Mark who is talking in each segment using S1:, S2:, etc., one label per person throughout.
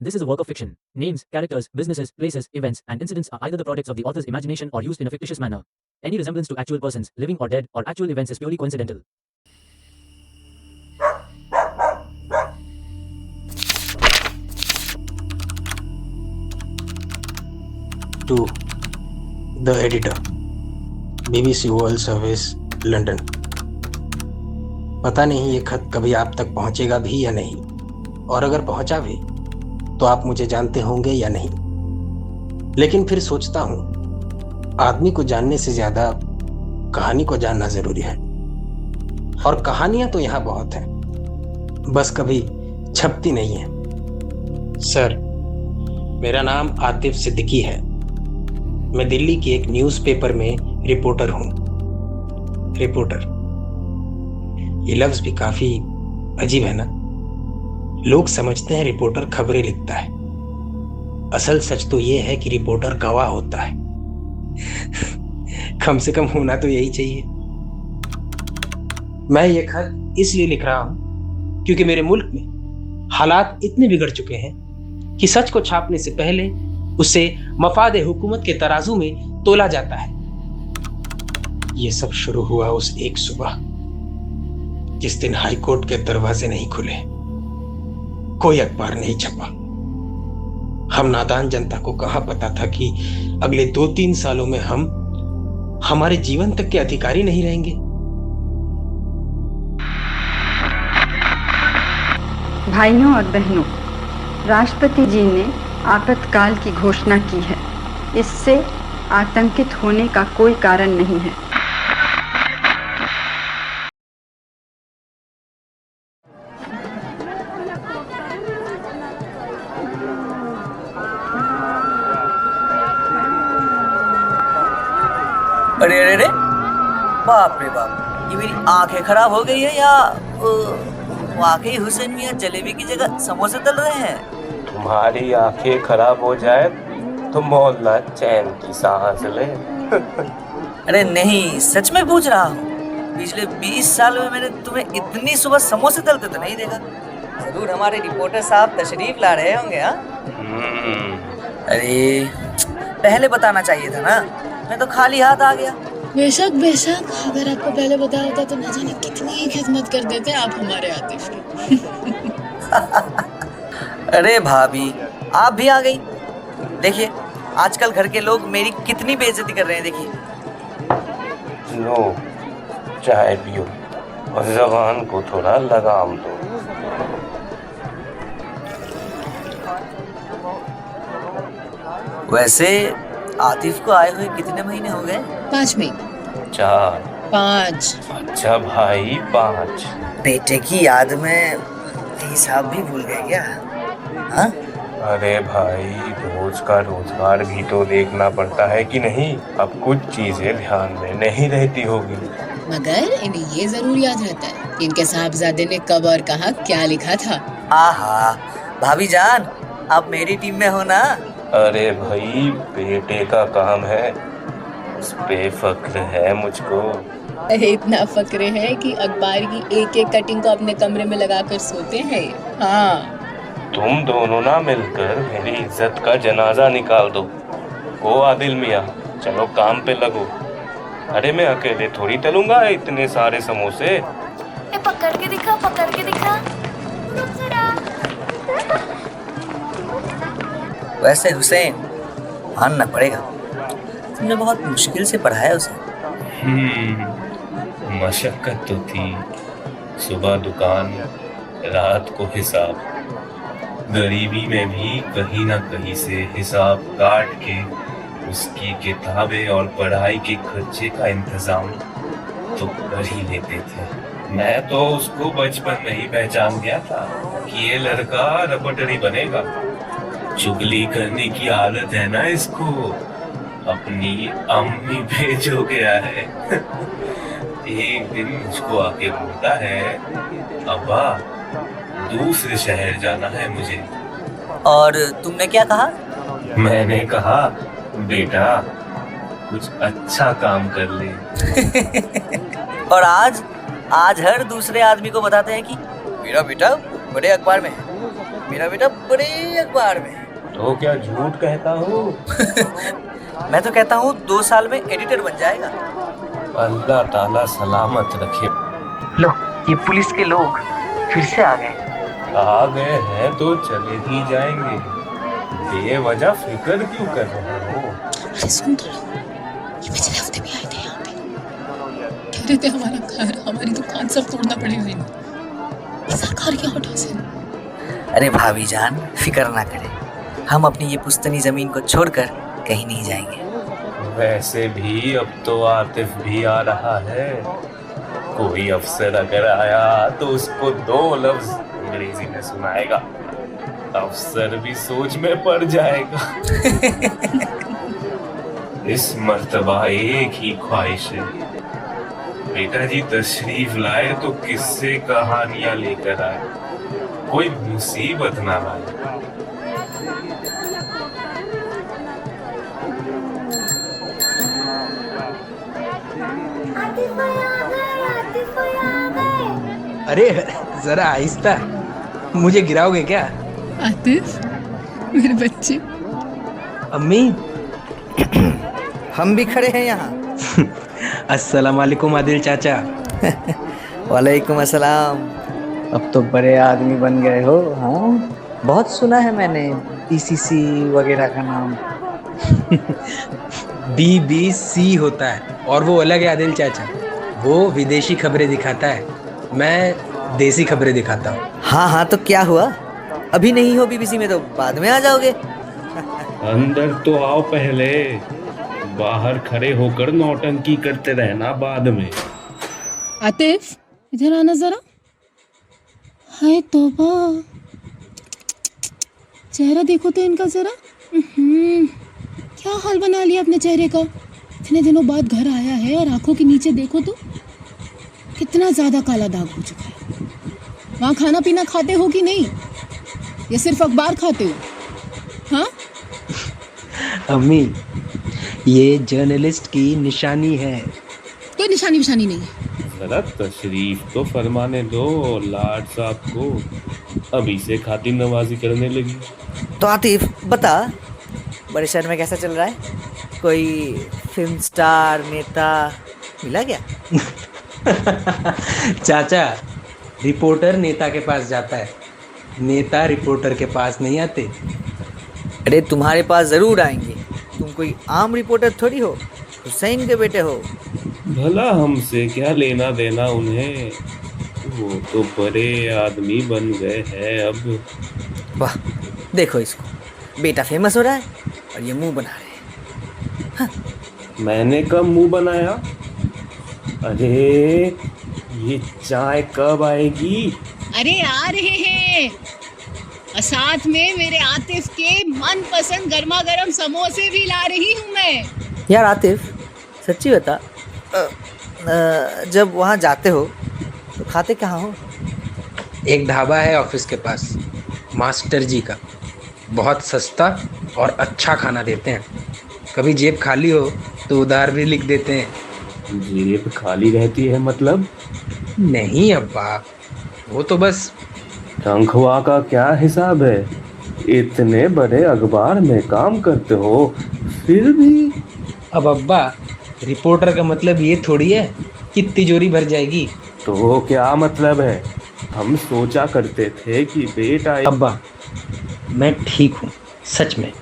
S1: This is a work of fiction. Names, characters, businesses, places, events, and incidents are either the products of the author's imagination or used in a fictitious manner. Any resemblance to actual persons, living or dead, or actual events is purely coincidental.
S2: To the editor, BBC World Service, London. पता नहीं ये खत कभी आप तक पहुंचेगा भी या नहीं, और अगर पहुंचा भी तो आप मुझे जानते होंगे या नहीं। लेकिन फिर सोचता हूं, आदमी को जानने से ज्यादा कहानी को जानना जरूरी है, और कहानियां तो यहां बहुत हैं, बस कभी छपती नहीं है। सर, मेरा नाम आतिफ सिद्दीकी है। मैं दिल्ली की एक न्यूज़पेपर में रिपोर्टर हूं। रिपोर्टर, ये लफ्ज भी काफी अजीब है ना। लोग समझते हैं रिपोर्टर खबरें लिखता है, असल सच तो ये है कि रिपोर्टर गवाह होता है। कम से कम होना तो यही चाहिए। मैं ये खत इसलिए लिख रहा हूं क्योंकि मेरे मुल्क में हालात इतने बिगड़ चुके हैं कि सच को छापने से पहले उसे मफाद हुकूमत के तराजू में तोला जाता है। ये सब शुरू हुआ उस एक सुबह जिस दिन हाईकोर्ट के दरवाजे नहीं खुले, कोई अखबार नहीं छपा। हम नादान जनता को कहां पता था कि अगले 2-3 सालों में हम हमारे जीवन तक के अधिकारी नहीं रहेंगे।
S3: भाइयों और बहनों, राष्ट्रपति जी ने आपातकाल की घोषणा की है। इससे आतंकित होने का कोई कारण नहीं है।
S4: अरे अरे अरे, बाप रे बाप, ये मेरी आंखें खराब हो गई है या वाकई हुसैन मियां जलेबी की जगह समोसे तल रहे हैं?
S5: तुम्हारी आंखें खराब हो जाए तो मोहल्ला चैन की सांस ले।
S4: अरे नहीं, सच में पूछ रहा हूँ। पिछले 20 साल में मैंने तुम्हें इतनी सुबह समोसे तलते तो नहीं देखा। जरूर हमारे रिपोर्टर साहब तशरीफ ला रहे होंगे। हाँ, अरे पहले बताना चाहिए था ना, मैं तो खाली हाथ आ गया।
S6: बेशक बेशक, अगर आपको पहले बताया होता तो न जाने कितनी खिदमत कर देते आप हमारे आतिफ की।
S4: अरे भाभी, आप भी आ गई। देखिए आजकल घर के लोग मेरी कितनी बेइज्जती कर रहे हैं। देखिए,
S5: लो चाय पियो और जबान को थोड़ा लगाम दो।
S4: वैसे आतिफ को आए हुए कितने महीने हो गए?
S6: 5 महीने।
S5: 4
S6: 5।
S5: अच्छा भाई, 5।
S4: बेटे की याद में हिसाब भी भूल गए क्या? हाँ?
S5: अरे भाई, रोज का रोजगार भी तो देखना पड़ता है कि नहीं। अब कुछ चीजें ध्यान में नहीं रहती होगी,
S6: मगर इन्हें ये जरूर याद रहता है कि इनके साहबजादे ने कब और कहाँ क्या लिखा था।
S4: आहा, भाभी जान, आप मेरी टीम में हो ना?
S5: अरे भाई, बेटे का काम है, उस पे फक्र है मुझको।
S6: अरे इतना फक्र है कि अखबार की एक कटिंग को अपने कमरे में लगाकर सोते हैं। हाँ,
S5: तुम दोनों ना मिलकर मेरी इज्जत का जनाजा निकाल दो। ओ आदिल मियाँ, चलो काम पे लगो। अरे मैं अकेले थोड़ी तलूंगा इतने सारे समोसे।
S7: पकड़ के दिखा, पकड़ के दिखा।
S4: वैसे हुसैन, मानना पड़ेगा, तुमने बहुत मुश्किल से पढ़ाया उसे।
S5: मशक्कत तो थी। सुबह दुकान, रात को हिसाब। गरीबी में भी कहीं ना कहीं से हिसाब काट के उसकी किताबें और पढ़ाई के खर्चे का इंतजाम तो कर ही लेते थे। मैं तो उसको बचपन में ही पहचान गया था कि ये लड़का रपटरी बनेगा। चुगली करने की आदत है ना इसको, अपनी अम्मी पे जो गया है। एक दिन मुझको आके बोलता है, अब्बा दूसरे शहर जाना है मुझे।
S4: और तुमने क्या कहा?
S5: मैंने कहा, बेटा कुछ अच्छा काम कर ले।
S4: और आज हर दूसरे आदमी को बताते हैं कि मेरा बेटा बड़े अखबार में है। मेरा बेटा बड़े अखबार में है।
S5: तो क्या झूठ कहता हूँ?
S4: मैं तो कहता हूँ 2 साल में एडिटर बन जाएगा।
S5: अल्लाह ताला सलामत रखे।
S4: लो, ये पुलिस के लोग फिर से आ गए।
S5: आ गए हैं तो चले ही जाएंगे, बेवजह फिक्र क्यों कर रहे हो?
S6: अरे सुन तो लो, ये पिछले हफ्ते भी आए थे यहाँ पे। कह रहे थे हमारा घर, हमारी दुकान सब तोड़ना पड़ेगा इन्हें, ये सरकार की ऑर्डर से।
S4: अरे भाभी जान, फिक्र ना करें, हम अपनी ये पुश्तनी जमीन को छोड़कर कहीं नहीं जाएंगे।
S5: वैसे भी अब तो आतिफ भी आ रहा है। कोई अफसर अगर आया तो उसको 2 लफ्ज अंग्रेजी में सुनाएगा, अफसर भी सोच में पड़ जाएगा। इस मर्तबा एक ही ख्वाहिश है, बेटा जी तशरीफ लाए तो किस्से कहानियां लेकर आए, कोई मुसीबत ना लाए।
S2: अरे जरा आहिस्ता, मुझे गिराओगे क्या?
S6: आतिफ, मेरे बच्चे।
S2: अम्मी।
S4: हम भी खड़े हैं यहाँ।
S2: अस्सलाम वालेकुम आदिल चाचा।
S4: वालेकुम अस्सलाम। अब तो बड़े आदमी बन गए हो। हाँ, बहुत सुना है मैंने पीसीसी वगैरह का नाम।
S2: BBC होता है और वो अलग है आदिल चाचा, वो विदेशी खबरें दिखाता है, मैं देसी खबरें दिखाता हूँ।
S4: हाँ हाँ, तो क्या हुआ? अभी नहीं हो बीबीसी में तो बाद में आ जाओगे।
S5: अंदर तो आओ पहले, बाहर खड़े होकर नौटंकी करते रहना बाद में।
S6: आतिफ, इधर आना जरा। हाय तौबा, चेहरा देखो तो इनका जरा। क्या हाल बना लिया अपने चेहरे का। इतने दिनों बाद घर आया है और आंखों के नीचे देखो तो कितना ज्यादा काला दाग हो चुका है। वहाँ खाना पीना खाते हो कि नहीं, या सिर्फ अखबार खाते हो? हाँ
S2: अम्मी, ये जर्नलिस्ट की निशानी है।
S6: कोई निशानी विशानी नहीं है।
S5: जरा तशरीफ तो फरमाने दो लाड साहब को, अभी से खातिर नवाजी करने लगी।
S4: तो आतिफ बता, बड़े शहर में कैसा चल रहा है? कोई फिल्म स्टार नेता मिला क्या?
S2: चाचा, रिपोर्टर नेता के पास जाता है, नेता रिपोर्टर के पास नहीं आते।
S4: अरे तुम्हारे पास जरूर आएंगे, तुम कोई आम रिपोर्टर थोड़ी हो, हुसैन के बेटे हो।
S5: भला हमसे क्या लेना देना उन्हें, वो तो बड़े आदमी बन गए हैं अब।
S4: वाह, देखो इसको, बेटा फेमस हो रहा है और ये मुंह बना रहे हैं। हाँ।
S5: मैंने कब मुंह बनाया? अरे ये चाय कब आएगी?
S6: अरे आ रहे हैं, और साथ में मेरे आतिफ के मनपसंद गर्मा गर्म समोसे भी ला रही हूँ मैं।
S4: यार आतिफ, सच्ची बता, जब वहाँ जाते हो तो खाते कहाँ हो?
S2: एक ढाबा है ऑफिस के पास, मास्टर जी का, बहुत सस्ता और अच्छा खाना देते हैं। कभी जेब खाली हो तो उधार भी लिख देते हैं।
S5: जेब खाली रहती है मतलब?
S2: नहीं अब्बा, वो तो बस।
S5: तनख्वाह का क्या हिसाब है? इतने बड़े अखबार में काम करते हो फिर भी।
S2: अब अब्बा, रिपोर्टर का मतलब ये थोड़ी है कि तिजोरी भर जाएगी।
S5: तो क्या मतलब है? हम सोचा करते थे कि बेटा।
S2: अब्बा, मैं ठीक हूँ सच में।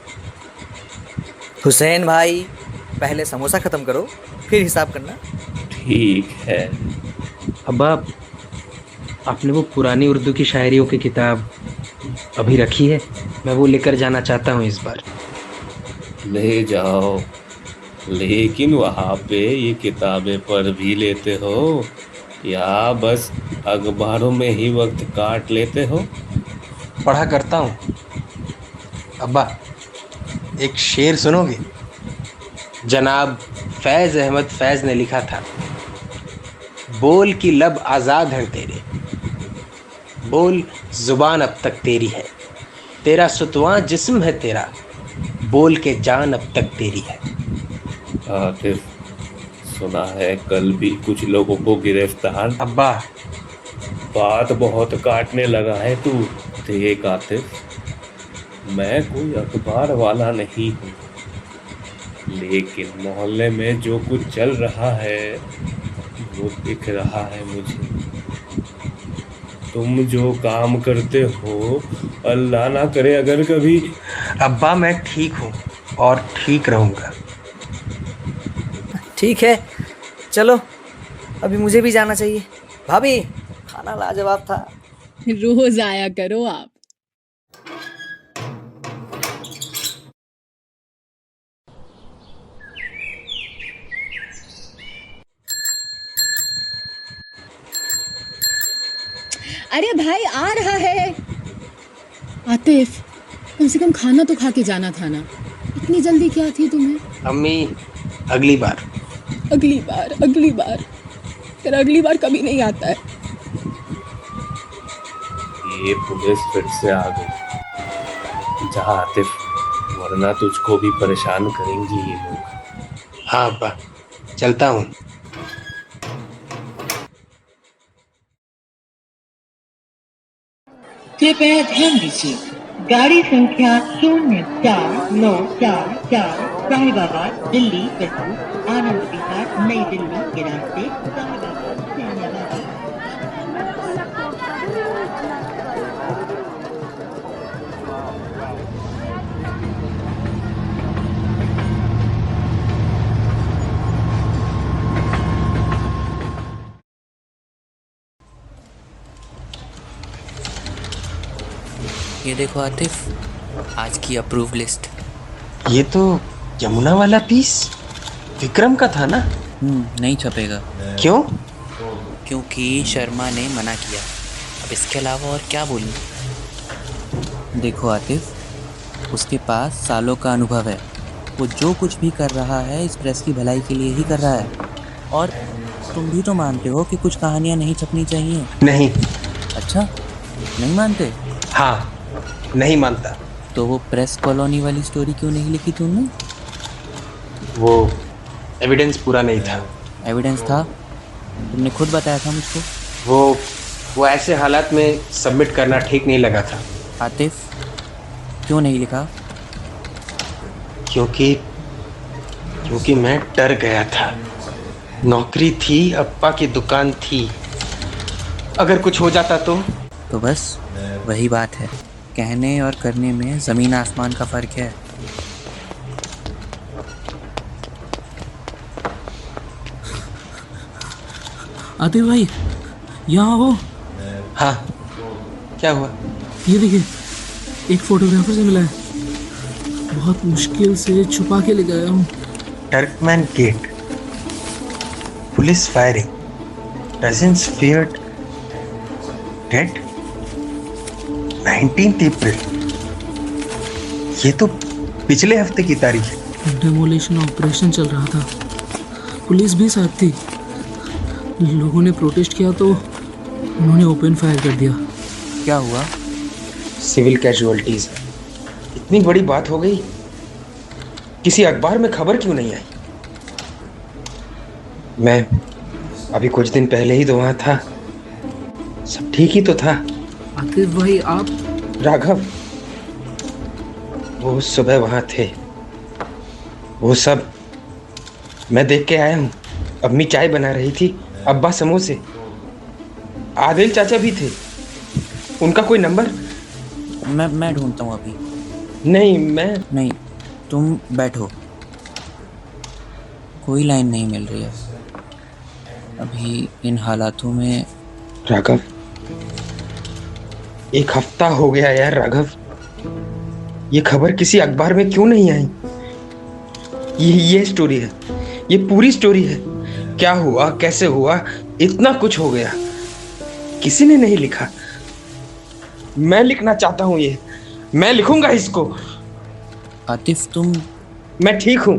S4: हुसैन भाई, पहले समोसा खत्म करो फिर हिसाब करना।
S5: ठीक है।
S2: अब्बा, आपने वो पुरानी उर्दू की शायरियों की किताब अभी रखी है? मैं वो लेकर जाना चाहता हूँ इस बार।
S5: ले जाओ, लेकिन वहाँ पे ये किताबें पढ़ भी लेते हो या बस अखबारों में ही वक्त काट लेते हो?
S2: पढ़ा करता हूँ। अब्बा, एक शेर सुनोगे? जनाब फैज़ अहमद फैज़ ने लिखा था, बोल की लब आज़ाद हैं तेरे, बोल ज़ुबान अब तक तेरी है, तेरा सुतवां जिस्म है तेरा, बोल के जान अब तक तेरी है।
S5: आतिफ, सुना है कल भी कुछ लोगों को गिरफ्तार।
S2: अब्बा,
S5: बात बहुत काटने लगा है तू, देख आतिफ, मैं कोई अखबार वाला नहीं हूँ, लेकिन मोहल्ले में जो कुछ चल रहा है वो दिख रहा है मुझे। तुम जो काम करते हो, अल्लाह ना करे अगर कभी।
S2: अब्बा मैं ठीक हूँ और ठीक रहूँगा।
S4: ठीक है, चलो अभी मुझे भी जाना चाहिए। भाभी, खाना लाजवाब था।
S6: रोज आया करो आप। अरे भाई आ रहा है। आतिफ, कम से कम खाना तो खा के जाना था ना, इतनी जल्दी क्या थी तुम्हें?
S2: अम्मी अगली बार।
S6: अगली बार, अगली बार, फिर अगली बार कभी नहीं आता है।
S5: ये पुलिस फिर से आ गई। जा आतिफ, वरना तुझको भी परेशान करेंगी ये लोग।
S2: हाँ अब्बा, चलता हूँ।
S8: कृपया ध्यान दीजिए, गाड़ी संख्या 049444 साहिबाबाद दिल्ली बसु आनंद विहार नई दिल्ली के रास्ते साहिबाबाद से आने वाली।
S9: ये देखो आतिफ, आज की अप्रूव लिस्ट।
S2: ये तो यमुना वाला पीस विक्रम का था ना?
S9: नहीं छपेगा।
S2: क्यों?
S9: क्योंकि शर्मा ने मना किया। अब इसके अलावा और क्या बोलूं? देखो आतिफ, उसके पास सालों का अनुभव है। वो जो कुछ भी कर रहा है इस प्रेस की भलाई के लिए ही कर रहा है। और तुम भी तो मानते हो कि कुछ कहानियाँ नहीं छपनी चाहिए।
S2: नहीं।
S9: अच्छा, नहीं मानते?
S2: हाँ, नहीं मानता।
S9: तो वो प्रेस कॉलोनी वाली स्टोरी क्यों नहीं लिखी तुमने?
S2: वो एविडेंस पूरा नहीं था।
S9: एविडेंस था, तुमने खुद बताया था मुझको।
S2: वो ऐसे हालात में सबमिट करना ठीक नहीं लगा था।
S9: आतिफ, क्यों नहीं लिखा?
S2: क्योंकि मैं डर गया था। नौकरी थी, अप्पा की दुकान थी, अगर कुछ हो जाता तो
S9: बस वही बात है, कहने और करने में ज़मीन आसमान का फ़र्क है।
S1: आतिफ भाई, यहाँ हो।
S2: हाँ, क्या हुआ?
S1: ये देखिए, एक फोटोग्राफर से मिला है। बहुत मुश्किल से छुपा के ले गया हूँ।
S2: Turkman Gate, police firing, dozens feared dead, 19th April. ये तो पिछले हफ्ते की तारीख है।
S1: डेमोलिशन ऑपरेशन चल रहा था, पुलिस भी साथ थी। लोगों ने प्रोटेस्ट किया तो उन्होंने ओपन फायर कर दिया।
S9: क्या हुआ?
S2: Civil casualties. इतनी बड़ी बात हो गई, किसी अखबार में खबर क्यों नहीं आई? मैं अभी कुछ दिन पहले ही तो वहां था, सब ठीक ही तो था।
S1: आतिफ भाई, आप?
S2: राघव, वो सुबह वहां थे, वो सब मैं देख के आया हूँ। अम्मी चाय बना रही थी, अब्बा समोसे, आदिल चाचा भी थे। उनका कोई नंबर?
S9: मैं ढूंढता हूँ अभी।
S2: नहीं,
S9: तुम बैठो, कोई लाइन नहीं मिल रही है अभी इन हालातों में।
S2: राघव, एक हफ्ता हो गया यार। राघव, ये खबर किसी अखबार में क्यों नहीं आई? ये स्टोरी है, ये पूरी स्टोरी है। क्या हुआ, कैसे हुआ, इतना कुछ हो गया, किसी ने नहीं लिखा। मैं लिखना चाहता हूं, ये मैं लिखूंगा इसको।
S9: आतिफ, तुम?
S2: मैं ठीक हूं,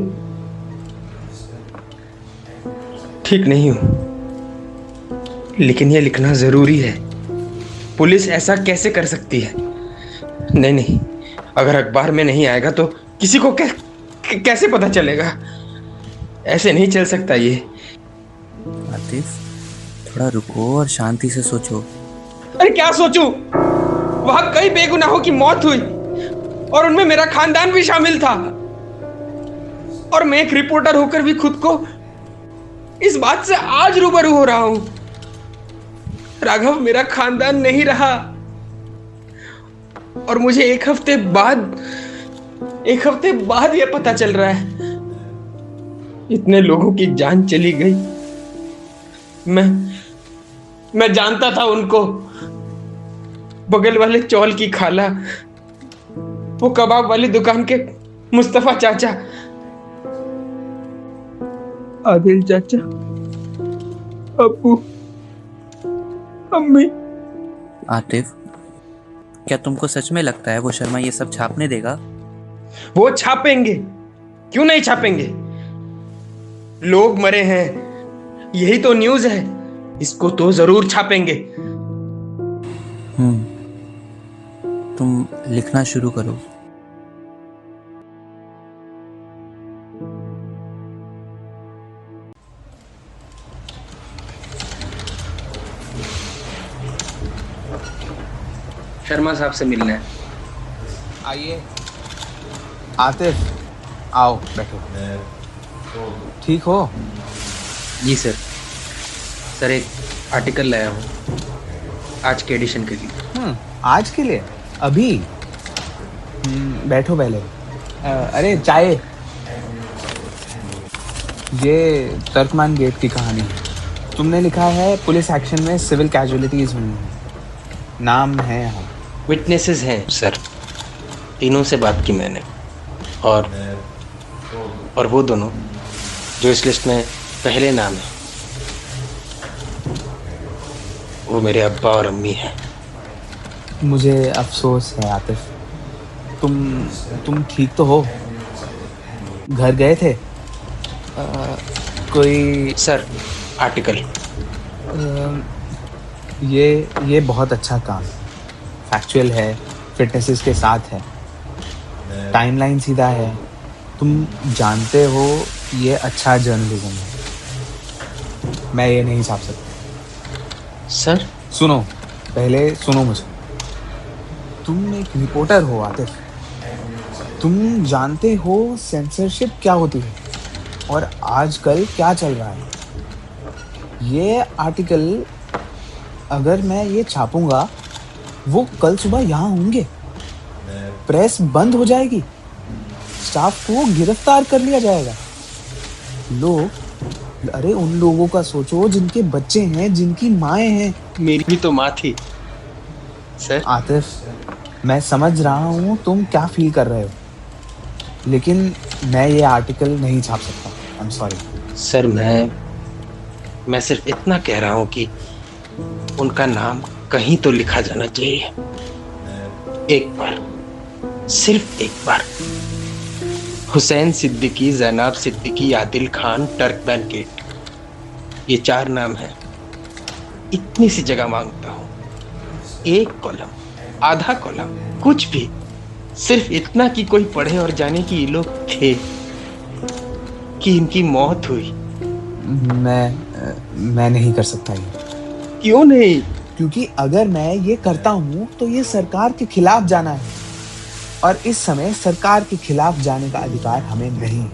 S2: ठीक नहीं हूं, लेकिन ये लिखना जरूरी है। पुलिस ऐसा कैसे कर सकती है? नहीं, अगर अखबार में नहीं आएगा तो किसी को कैसे पता चलेगा? ऐसे नहीं चल सकता ये।
S9: आतिफ, थोड़ा रुको और शांति से सोचो।
S2: अरे क्या सोचूं?
S10: वहां कई बेगुनाहों की मौत हुई और उनमें मेरा खानदान भी शामिल था। और मैं एक रिपोर्टर होकर भी खुद को इस बात से आज रूबरू हो रहा हूं, राघव मेरा खानदान नहीं रहा। और मुझे एक हफ्ते बाद यह पता चल रहा है, इतने लोगों की जान चली गई। मैं जानता था उनको, बगल वाले चौल की खाला, वो कबाब वाली दुकान के मुस्तफा चाचा, आदिल चाचा, अब्बू, अम्मी।
S9: आतिफ, क्या तुमको सच में लगता है वो शर्मा ये सब छापने देगा?
S10: वो छापेंगे, क्यों नहीं छापेंगे? लोग मरे हैं, यही तो न्यूज़ है, इसको तो जरूर छापेंगे।
S9: तुम लिखना शुरू करो।
S2: शर्मा साहब से मिलना है।
S11: आइए। आतिफ, आओ बैठो। ठीक हो?
S2: जी सर। सर एक आर्टिकल लाया हूँ आज के एडिशन के लिए।
S11: आज के लिए? अभी? बैठो पहले। अरे चाय। ये तुर्कमान गेट की कहानी है। तुमने लिखा है पुलिस एक्शन में सिविल कैजुअलिटीज हुई हैं। नाम है यहाँ।
S2: विटनेसेस हैं सर, तीनों से बात की मैंने, और वो दोनों जो इस लिस्ट में पहले नाम है वो मेरे अब्बा और अम्मी हैं।
S11: मुझे अफसोस है आतिफ। तुम ठीक तो हो? घर गए थे? कोई
S2: सर आर्टिकल।
S11: ये बहुत अच्छा काम, फैक्चुअल है, फिटनेसेस के साथ है, टाइमलाइन सीधा है। तुम जानते हो ये अच्छा जर्नलिज्म है। मैं ये नहीं छाप सकता।
S2: सर
S11: सुनो, पहले सुनो मुझे। तुम एक रिपोर्टर हो आतिफ। तुम जानते हो सेंसरशिप क्या होती है और आजकल क्या चल रहा है। ये आर्टिकल अगर मैं ये छापूंगा, वो कल सुबह यहाँ होंगे, प्रेस बंद हो जाएगी, स्टाफ को गिरफ्तार कर लिया जाएगा। अरे उन लोगों का सोचो जिनके बच्चे हैं, जिनकी माएँ हैं।
S2: मेरी भी तो माँ थी सर।
S11: आतिफ, मैं समझ रहा हूँ तुम क्या फील कर रहे हो, लेकिन मैं ये आर्टिकल नहीं छाप सकता। I am sorry.
S2: सर मैं सिर्फ इतना कह रहा हूँ कि उनका नाम कहीं तो लिखा जाना चाहिए। एक बार, सिर्फ एक बार। हुसैन सिद्दीकी, जैनब सिद्दीकी, आदिल खान, तुर्कमान गेट, ये 4 नाम हैं। इतनी सी जगह मांगता हूँ, एक कॉलम, आधा कॉलम, कुछ भी, सिर्फ इतना कि कोई पढ़े और जाने कि ये लोग थे, कि इनकी मौत हुई।
S11: मैं नहीं कर सकता ये।
S2: क्यों नहीं?
S11: क्योंकि अगर मैं ये करता हूँ तो ये सरकार के खिलाफ जाना है, और इस समय सरकार के खिलाफ जाने का अधिकार हमें नहीं है।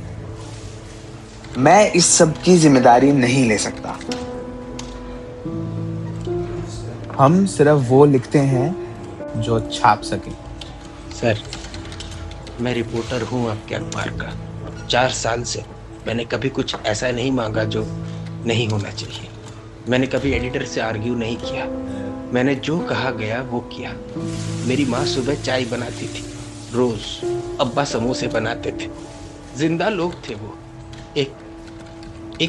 S11: मैं इस सब की जिम्मेदारी नहीं ले सकता। हम सिर्फ वो लिखते हैं जो छाप सके।
S2: सर मैं रिपोर्टर हूँ आपके अखबार का। 4 साल से मैंने कभी कुछ ऐसा नहीं मांगा जो नहीं होना चाहिए। मैंने कभी एडिटर से आर्ग्यू नहीं किया। मैंने जो कहा गया वो किया। मेरी माँ सुबह चाय बनाती थी रोज, अब्बा समोसे बनाते थे। जिंदा लोग थे वो, एक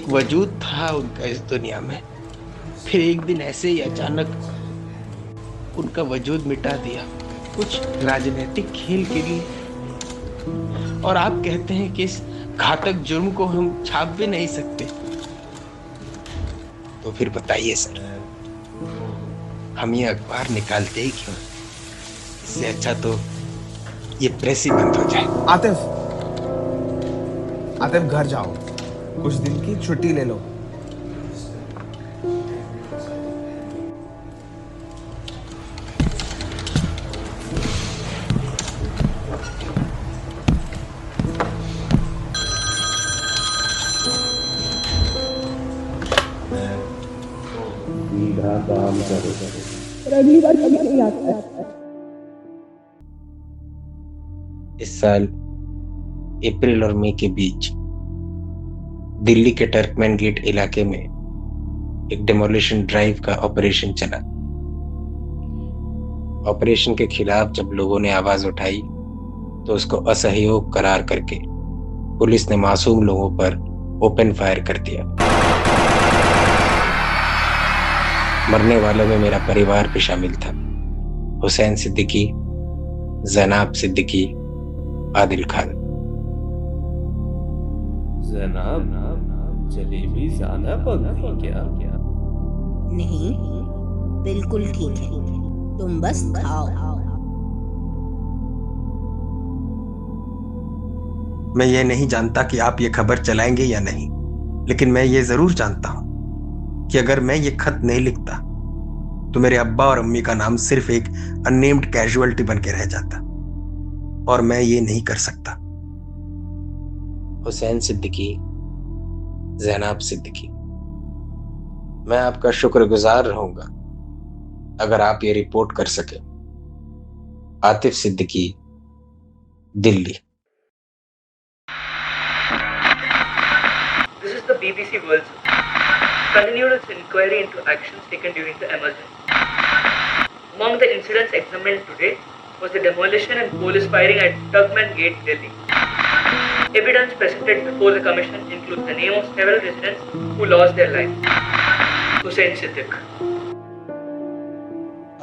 S2: वजूद था उनका इस दुनिया में। फिर एक दिन ऐसे ही अचानक उनका वजूद मिटा दिया, कुछ राजनीतिक खेल के लिए। और आप कहते हैं कि इस घातक जुर्म को हम छाप भी नहीं सकते। तो फिर बताइए सर, हम ये अखबार निकालते ही क्यों? इससे अच्छा तो ये प्रेस ही बंद हो जाए।
S11: आतिफ घर जाओ, कुछ दिन की छुट्टी ले लो।
S5: काम करो।
S6: अगली बार कभी नहीं आता है।
S2: इस साल अप्रैल और मई के बीच दिल्ली के टर्कमैन गेट इलाके में एक डेमोलिशन ड्राइव का ऑपरेशन चला। ऑपरेशन के खिलाफ जब लोगों ने आवाज उठाई तो उसको असहयोग करार करके पुलिस ने मासूम लोगों पर ओपन फायर कर दिया। मरने वालों में मेरा परिवार भी शामिल था। हुसैन सिद्दीकी, जैनाब सिद्दीकी, आदिल खान।
S5: जनाब, जलेबी ज्यादा पक गई क्या?
S6: नहीं, बिल्कुल ठीक है, तुम बस खाओ।
S2: मैं ये नहीं जानता कि आप ये खबर चलाएंगे या नहीं, लेकिन मैं ये जरूर जानता हूं कि अगर मैं ये खत नहीं लिखता तो मेरे अब्बा और अम्मी का नाम सिर्फ एक अननेम्ड कैजुअलिटी बन के रह जाता, और मैं ये नहीं कर सकता। हुसैन सिद्दीकी, जैनाब सिद्दीकी, मैं आपका शुक्रगुजार रहूंगा अगर आप ये रिपोर्ट कर सके। Atif Siddiqui, Delhi.
S4: This is the BBC World Service. Continued its inquiry into actions taken during the emergency. Among the incidents examined today was the demolition and police firing at Turkman Gate, Delhi. Evidence presented before the commission includes the name of several residents who lost their lives. Hussain Siddiq.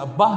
S11: अब्बा